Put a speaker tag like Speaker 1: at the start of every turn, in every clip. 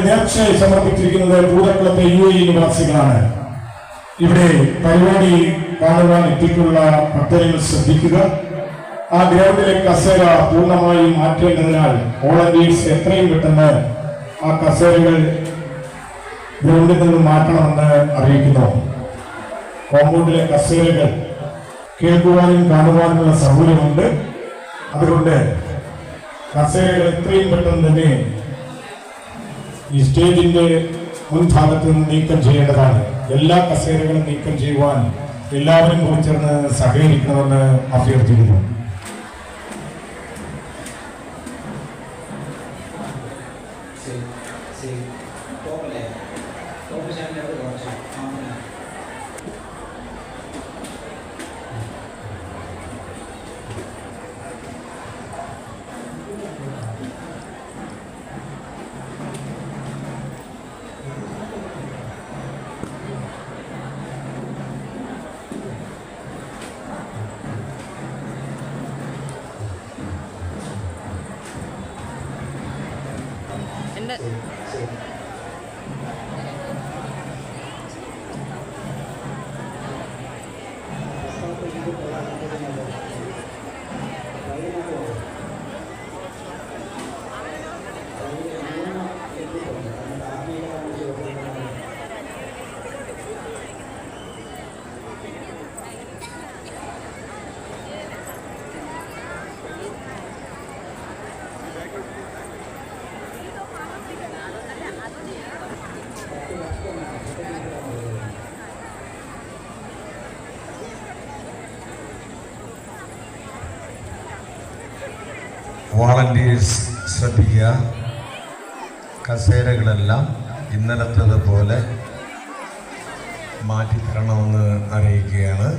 Speaker 1: നേർച്ചയായി സമർപ്പിച്ചിരിക്കുന്നത് പൂതക്കുളത്തെ UAE നിവാസികളാണ്. ഇവിടെ പരിപാടി കാണുവാൻ എത്തിയിട്ടുള്ള ഭക്തர்கள் ശ്രദ്ധിക്കുക. ആ ഗ്രൗണ്ടിലെ കസേര പൂർണ്ണമായും മാറ്റേണ്ടതിനാൽ വോളണ്ടിയേഴ്സ് എത്രയും പെട്ടെന്ന് ആ കസേരകൾ ഗ്രൗണ്ടിൽ നിന്ന് മാറ്റണമെന്ന് അറിയിക്കുന്നു. കോമ്പൗണ്ടിലെ കസേരകൾ കേൾക്കുവാനും കാണുവാനുമുള്ള സൗകര്യമുണ്ട്. അതുകൊണ്ട് കസേരകൾ എത്രയും പെട്ടെന്ന് തന്നെ ഈ സ്റ്റേജിന്റെ മുൻഭാഗത്ത് നിന്ന് നീക്കം ചെയ്യേണ്ടതാണ്. എല്ലാ കസേരകളും നീക്കം ചെയ്യുവാൻ എല്ലാവരും കൂടി ചേർന്ന് സഹകരിക്കണമെന്ന് അഭ്യർത്ഥിക്കുന്നു.
Speaker 2: വോളണ്ടിയേഴ്സ് ശ്രദ്ധിക്കുക, കസേരകളെല്ലാം ഇന്നലത്തതുപോലെ മാറ്റിത്തരണമെന്ന് അറിയിക്കുകയാണ്.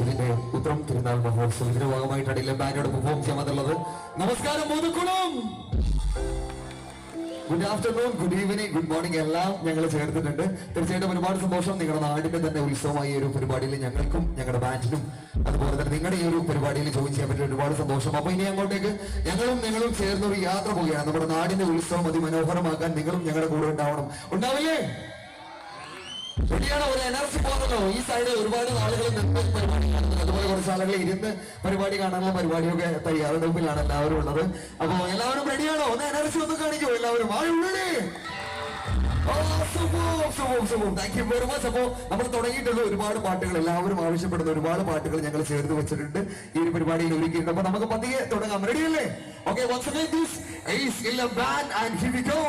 Speaker 3: ഇതിന്റെ ഉത്രം തിരുനാൾ മഹോത്സവത്തിന്റെ ഭാഗമായിട്ടാണ് ഇല്ല ബാൻഡോട് പെർഫോം ചെയ്യാൻ. നമസ്കാരം മോദിക്കുളം. Good afternoon, good evening, good morning എല്ലാം ഞങ്ങൾ ചേർത്തിട്ടുണ്ട്. തീർച്ചയായിട്ടും ഒരുപാട് സന്തോഷം. നിങ്ങളുടെ നാടിന്റെ തന്നെ ഉത്സവമായ ഈ ഒരു പരിപാടിയിൽ ഞങ്ങൾക്കും ഞങ്ങളുടെ ബാൻഡിനും അതുപോലെ തന്നെ നിങ്ങളുടെ ഈ ഒരു പരിപാടിയിൽ ജോയിൻ ചെയ്യാൻ പറ്റിയ ഒരുപാട് സന്തോഷം. അപ്പൊ ഇനി അങ്ങോട്ടേക്ക് ഞങ്ങളും ചേർന്ന് ഒരു യാത്ര പോവുകയാണ്. നമ്മുടെ നാടിന്റെ ഉത്സവം അതിമനോഹരമാക്കാൻ നിങ്ങളും ഞങ്ങളുടെ കൂടെ ഉണ്ടാവില്ലേ? ശരിയാണ്, ഒരു എനർജി പോകുന്നല്ലോ. ഈ സൈഡിൽ ഒരുപാട് ആളുകൾ നിന്ന് പരിപാടി കാണുന്നത്, അതുപോലെ കുറച്ച് ആളുകൾ ഇരുന്ന് പരിപാടി കാണാനുള്ള പരിപാടിയൊക്കെ തയ്യാറെടുപ്പിലാണ് എല്ലാവരും ഉള്ളത്. അപ്പൊ എല്ലാവരും റെഡിയാണോ? ഒന്ന് എനർജി ഒന്ന് കാണിക്കോ എല്ലാവരും. Thank you very much. അപ്പോ നമ്മൾ തുടങ്ങിയിട്ടുള്ള ഒരുപാട് പാട്ടുകൾ, എല്ലാവരും ആവശ്യപ്പെടുന്ന ഒരുപാട് പാട്ടുകൾ ഞങ്ങൾ ചേർത്ത് വെച്ചിട്ടുണ്ട്, ഈ ഒരു പരിപാടിയിൽ ഒരുക്കിയിട്ടുണ്ട്. അപ്പൊ നമുക്ക് പതിയെ തുടങ്ങാം. റെഡിയല്ലേ? Okay, once again this is Illa Band and here we go.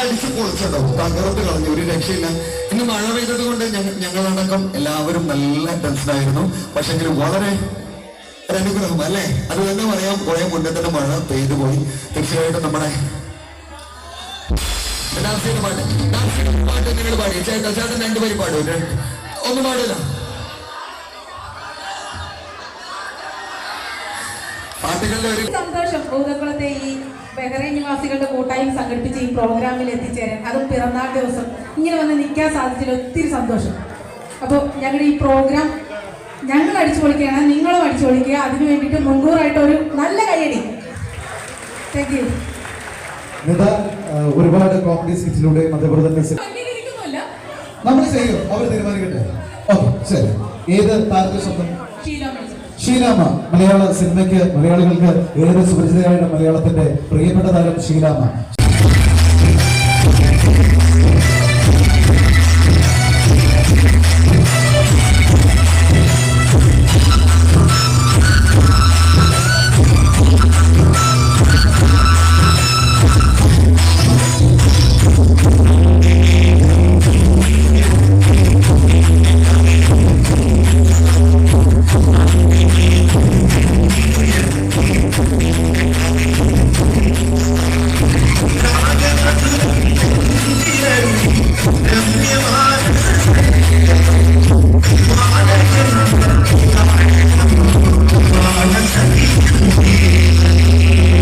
Speaker 3: അടിച്ച് പൊളിച്ചിട്ടുണ്ടാവും, തകർത്ത് കളഞ്ഞു, ഒരു രക്ഷയില്ല. ഇന്ന് മഴ പെയ്തത് കൊണ്ട് ഞങ്ങളടക്കം എല്ലാവരും നല്ല ടെൻഷനായിരുന്നു. പക്ഷെങ്കിൽ വളരെ അനുഗ്രഹം അല്ലേ, അത് തന്നെ പറയാം. കുറെ മുന്നേ തന്നെ മഴ പെയ്തു പോയി. തീർച്ചയായിട്ടും നമ്മുടെ പാട്ട് നിങ്ങൾ പാടി. ചേട്ടൻ രണ്ടുപേരും പാടും, ഒന്നും പാടില്ല. പാട്ടുകളുടെ ഒരു
Speaker 4: സന്തോഷം. ഭൂതക്കുളത്തെ ഈ ബഹ്റൈൻ നിവാസികളുടെ കൂട്ടായ്മ സംഘടിപ്പിച്ച ഈ പ്രോഗ്രാമിൽ എത്തിച്ചേരാൻ, അതും പിറന്നാൾ ദിവസം ഇങ്ങനെ വന്ന് നിൽക്കാൻ സാധിച്ചതിൽ ഒത്തിരി സന്തോഷം. അപ്പോൾ ഞങ്ങളുടെ ഈ പ്രോഗ്രാം ഞങ്ങൾ അടിച്ചു പൊളിക്കുകയാണ്, നിങ്ങളും അടിച്ചു പൊളിക്കുക. അതിനു വേണ്ടിയിട്ട് മുൻകൂറായിട്ട് ഒരു നല്ല കയ്യടി. Thank you.
Speaker 5: ഒരുപാട് കോമഡി സ്കിറ്റിലൂടെയും അതേപോലെ തന്നെ നമ്മൾ ചെയ്യും, അവർ തീരുമാനിക്കട്ടെ. ഓക്കെ, ശരി. ഏത് താരത്തിന്റെ ശബ്ദം? ഷീലാമ്മ. മലയാള സിനിമയ്ക്ക്, മലയാളികൾക്ക് ഏറെ സുപരിചിതയായ മലയാളത്തിന്റെ പ്രിയപ്പെട്ട താരം ഷീലാമ്മ.